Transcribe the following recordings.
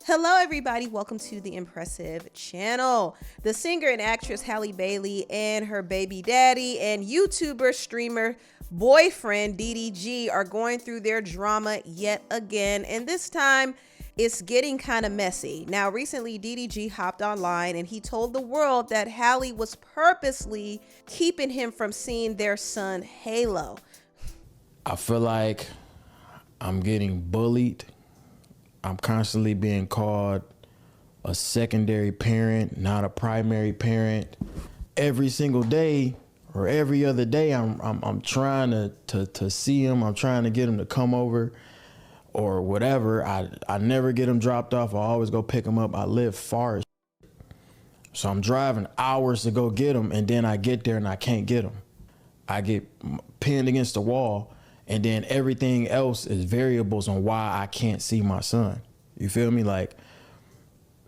Hello everybody, welcome to the Empressive channel. The singer and actress Halle Bailey and her baby daddy and YouTuber streamer boyfriend DDG are going through their drama yet again, and this time it's getting kind of messy. Now recently DDG hopped online and he told the world that Halle was purposely keeping him from seeing their son Halo. I feel like I'm getting bullied. I'm constantly being called a secondary parent, not a primary parent. Every single day or every other day, I'm trying to see him. I'm trying to get him to come over or whatever. I never get him dropped off. I always go pick him up. I live far as shit. So I'm driving hours to go get him, and then I get there and I can't get him. I get pinned against the wall. And then everything else is variables on why I can't see my son. You feel me? Like,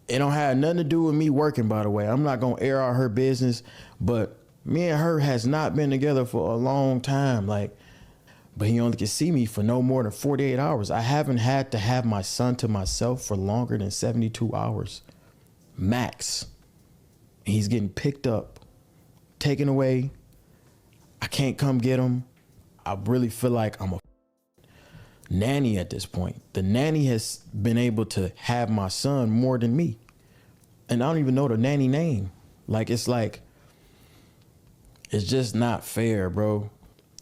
it don't have nothing to do with me working, by the way. I'm not going to air out her business, but me and her has not been together for a long time. Like, but he only can see me for no more than 48 hours. I haven't had to have my son to myself for longer than 72 hours, max. He's getting picked up, taken away. I can't come get him. I really feel like I'm a nanny at this point. The nanny has been able to have my son more than me. And I don't even know the nanny name. It's just not fair, bro.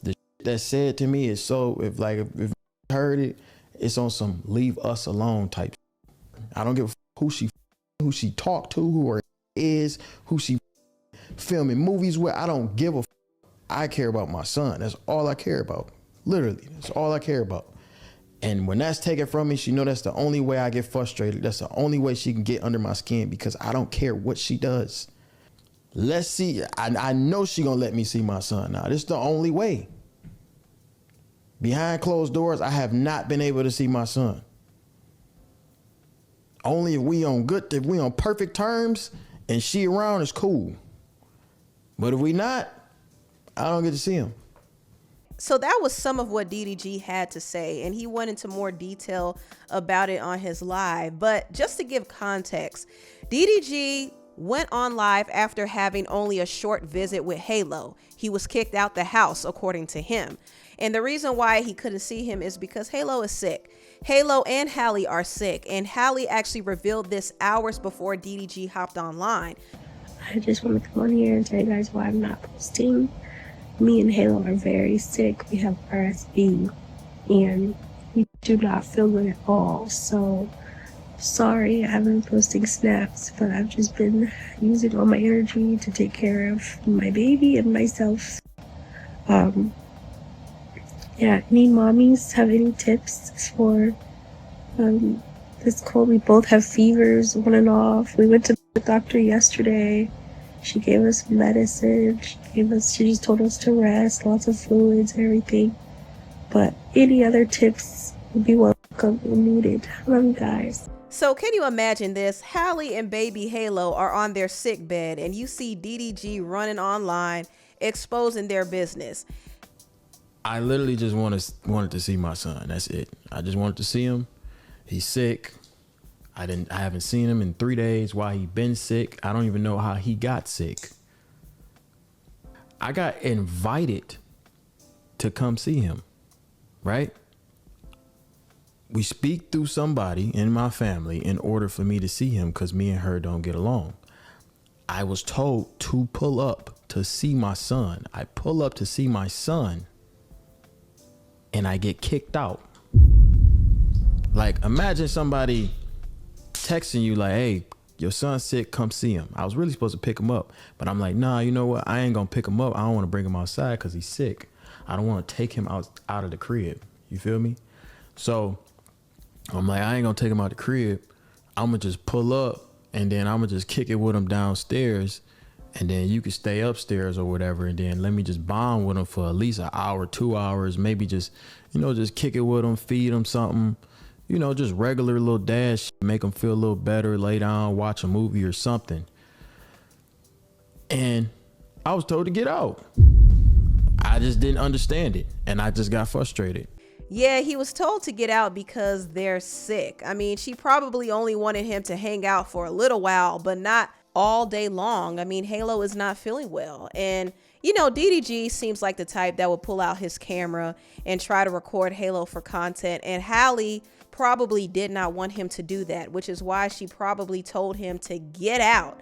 The shit that's said to me is so, if you heard it, it's on some leave us alone type. I don't give a who she talked to, who her is, who she filming movies with. I don't give a I care about my son. That's all I care about. Literally, that's all I care about. And when that's taken from me, she know that's the only way I get frustrated. That's the only way she can get under my skin, because I don't care what she does. Let's see. I know she gonna let me see my son now. This is the only way. Behind closed doors, I have not been able to see my son. Only if we on perfect terms and she around is cool. But if we not, I don't get to see him. So that was some of what DDG had to say, and he went into more detail about it on his live. But just to give context, DDG went on live after having only a short visit with Halo. He was kicked out the house, according to him. And the reason why he couldn't see him is because Halo is sick. Halo and Halle are sick, and Halle actually revealed this hours before DDG hopped online. I just want to come on here and tell you guys why I'm not posting. Me and Halo are very sick. We have RSV and we do not feel good at all. So sorry, I haven't been posting snaps, but I've just been using all my energy to take care of my baby and myself. Any mommies have any tips for this cold? We both have fevers on and off. We went to the doctor yesterday. She gave us medicine. She just told us to rest, lots of fluids, everything. But any other tips would be welcome and needed. Love you guys. So can you imagine this? Halle and baby Halo are on their sick bed, and you see DDG running online, exposing their business. I literally just wanted to see my son. That's it. I just wanted to see him. He's sick. I haven't seen him in 3 days. Why he been sick? I don't even know how he got sick. I got invited to come see him, right? We speak through somebody in my family in order for me to see him, because me and her don't get along. I was told to pull up to see my son. I pull up to see my son and I get kicked out. Like, imagine somebody texting you like, hey, your son's sick, come see him. I was really supposed to pick him up, but I'm like, nah, you know what? I ain't gonna pick him up. I don't want to bring him outside because he's sick. I don't want to take him out of the crib. You feel me? So I'm like, I ain't gonna take him out the crib. I'm gonna just pull up and then I'm gonna just kick it with him downstairs, and then you can stay upstairs or whatever, and then let me just bond with him for at least an hour, 2 hours, maybe just kick it with him, feed him something. Just regular little dash, make them feel a little better, lay down, watch a movie or something. And I was told to get out. I just didn't understand it, and I just got frustrated. Yeah, he was told to get out because they're sick. I mean, she probably only wanted him to hang out for a little while, but not all day long. I mean, Halo is not feeling well. And, you know, DDG seems like the type that would pull out his camera and try to record Halo for content. And Halle probably did not want him to do that, which is why she probably told him to get out.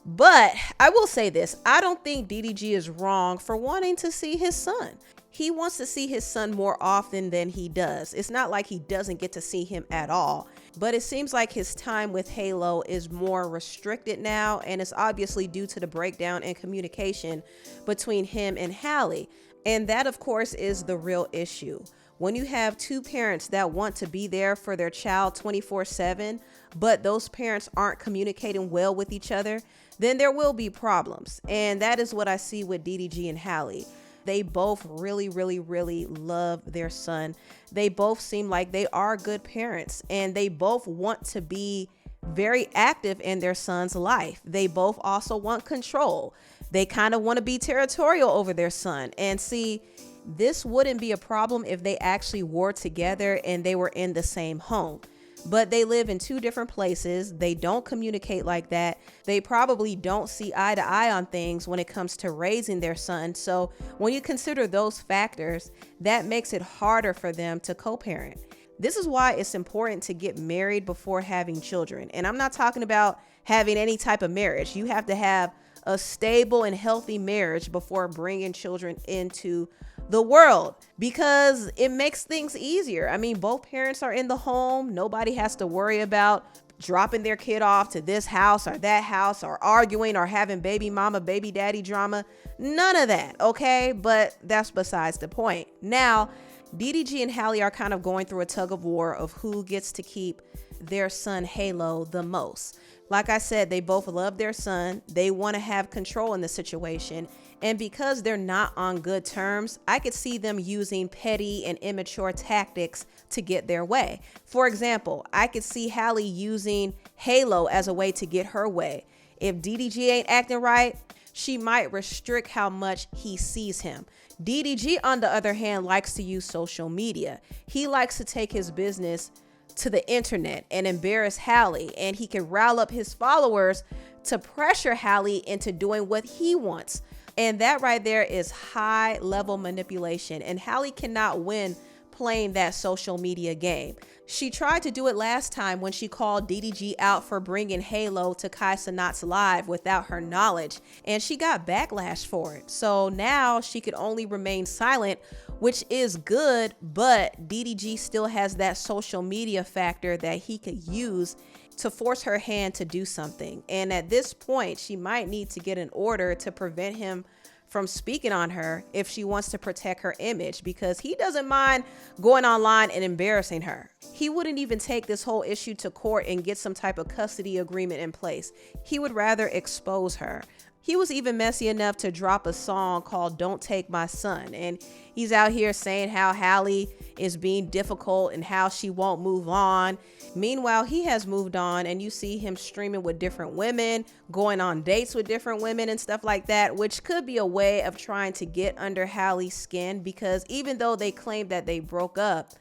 But I will say this, I don't think DDG is wrong for wanting to see his son. He wants to see his son more often than he does. It's not like he doesn't get to see him at all, but it seems like his time with Halo is more restricted now, and it's obviously due to the breakdown in communication between him and Halle. And that, of course, is the real issue. When you have two parents that want to be there for their child 24/7, but those parents aren't communicating well with each other, then there will be problems. And that is what I see with DDG and Halle. They both really, really, really love their son. They both seem like they are good parents, and they both want to be very active in their son's life. They both also want control. They kind of want to be territorial over their son. And see, this wouldn't be a problem if they actually were together and they were in the same home. But they live in two different places. They don't communicate like that. They probably don't see eye to eye on things when it comes to raising their son. So when you consider those factors, that makes it harder for them to co-parent. This is why it's important to get married before having children. And I'm not talking about having any type of marriage. You have to have a stable and healthy marriage before bringing children into the world, because it makes things easier. I mean, both parents are in the home. Nobody has to worry about dropping their kid off to this house or that house, or arguing or having baby mama, baby daddy drama. None of that, okay? But that's besides the point. Now, DDG and Halle are kind of going through a tug of war of who gets to keep their son Halo the most. Like I said, they both love their son. They want to have control in the situation. And because they're not on good terms, I could see them using petty and immature tactics to get their way. For example, I could see Halle using Halo as a way to get her way. If DDG ain't acting right, she might restrict how much he sees him. DDG, on the other hand, likes to use social media. He likes to take his business to the internet and embarrass Halle, and he can rile up his followers to pressure Halle into doing what he wants. And that right there is high level manipulation, and Halle cannot win playing that social media game. She tried to do it last time when she called DDG out for bringing Halo to Kai Cenat's live without her knowledge, and she got backlash for it. So now she could only remain silent, which is good, but DDG still has that social media factor that he could use to force her hand to do something. And at this point, she might need to get an order to prevent him from speaking on her if she wants to protect her image, because he doesn't mind going online and embarrassing her. He wouldn't even take this whole issue to court and get some type of custody agreement in place. He would rather expose her. He was even messy enough to drop a song called "Don't Take My Son." And he's out here saying how Halle is being difficult and how she won't move on. Meanwhile, he has moved on, and you see him streaming with different women, going on dates with different women and stuff like that, which could be a way of trying to get under Halle's skin, because even though they claimed that they broke up,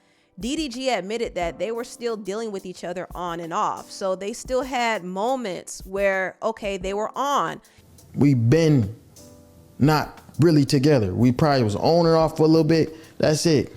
DDG admitted that they were still dealing with each other on and off. So they still had moments where, okay, they were on. We've been not really together. We probably was on and off for a little bit. That's it.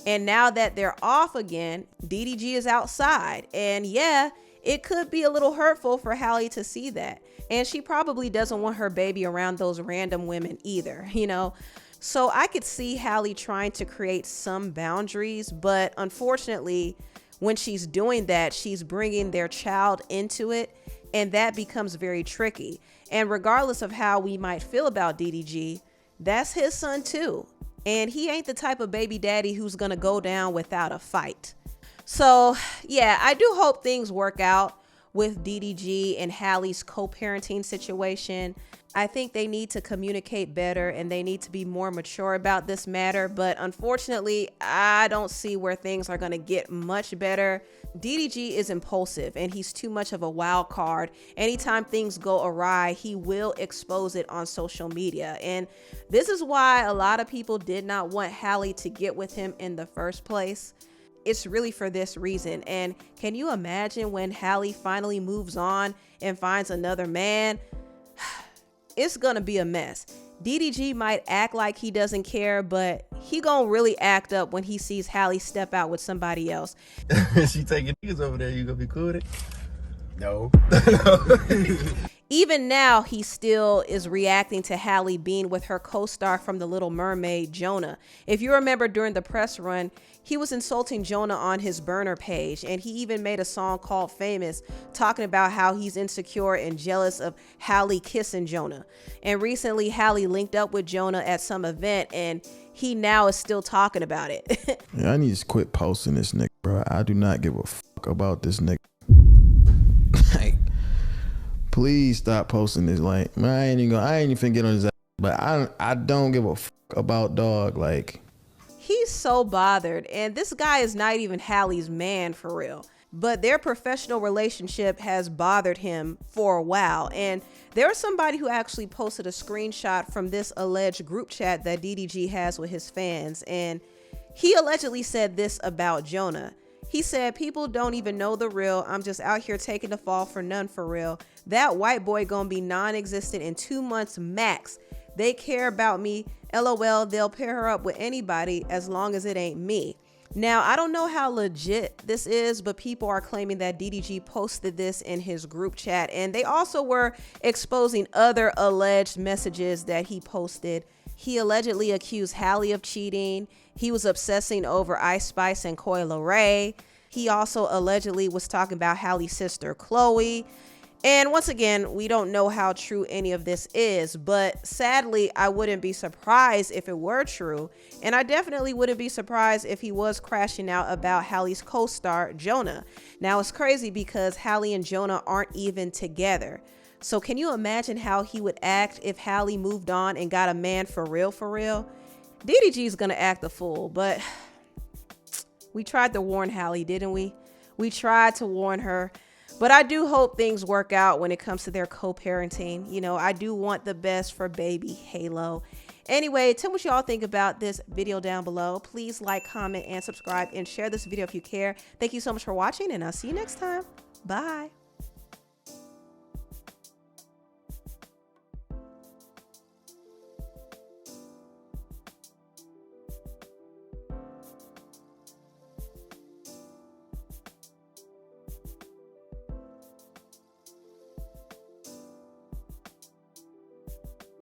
And now that they're off again, DDG is outside. And yeah, it could be a little hurtful for Halle to see that. And she probably doesn't want her baby around those random women either, you know? So I could see Halle trying to create some boundaries, but unfortunately, when she's doing that, she's bringing their child into it, and that becomes very tricky. And regardless of how we might feel about DDG, that's his son too. And he ain't the type of baby daddy who's gonna go down without a fight. So yeah, I do hope things work out with DDG and Halle's co-parenting situation. I think they need to communicate better and they need to be more mature about this matter. But unfortunately, I don't see where things are going to get much better. DDG is impulsive and he's too much of a wild card. Anytime things go awry, he will expose it on social media. And this is why a lot of people did not want Halle to get with him in the first place. It's really for this reason. And can you imagine when Halle finally moves on and finds another man? It's gonna be a mess. DDG might act like he doesn't care, but he gonna really act up when he sees Halle step out with somebody else. She taking niggas over there, you gonna be cool with it? No. Even now, he still is reacting to Halle being with her co-star from The Little Mermaid, Jonah. If you remember during the press run, he was insulting Jonah on his burner page, and he even made a song called Famous talking about how he's insecure and jealous of Halle kissing Jonah. And recently, Halle linked up with Jonah at some event, and he now is still talking about it. Yeah, I need to quit posting this nigga, bro. I do not give a fuck about this nigga. Like, please stop posting this. Like, man, I ain't even get on his ass, but I don't give a fuck about dog. Like, he's so bothered, and this guy is not even Halle's man for real. But their professional relationship has bothered him for a while. And there was somebody who actually posted a screenshot from this alleged group chat that DDG has with his fans. And he allegedly said this about Jonah. He said, "People don't even know the real. I'm just out here taking the fall for none for real. That white boy gonna be non-existent in 2 months max. They care about me. LOL, they'll pair her up with anybody as long as it ain't me." Now, I don't know how legit this is, but people are claiming that DDG posted this in his group chat, and they also were exposing other alleged messages that he posted. He allegedly accused Halle of cheating. He was obsessing over Ice Spice and Coi Leray. He also allegedly was talking about Halle's sister, Chloe. And once again, we don't know how true any of this is, but sadly, I wouldn't be surprised if it were true. And I definitely wouldn't be surprised if he was crashing out about Halle's co-star, Jonah. Now, it's crazy because Halle and Jonah aren't even together. So can you imagine how he would act if Halle moved on and got a man for real, for real? DDG is going to act a fool, but we tried to warn Halle, didn't we? We tried to warn her. But I do hope things work out when it comes to their co-parenting. You know, I do want the best for baby Halo. Anyway, tell me what y'all think about this video down below. Please like, comment, and subscribe, and share this video if you care. Thank you so much for watching, and I'll see you next time. Bye.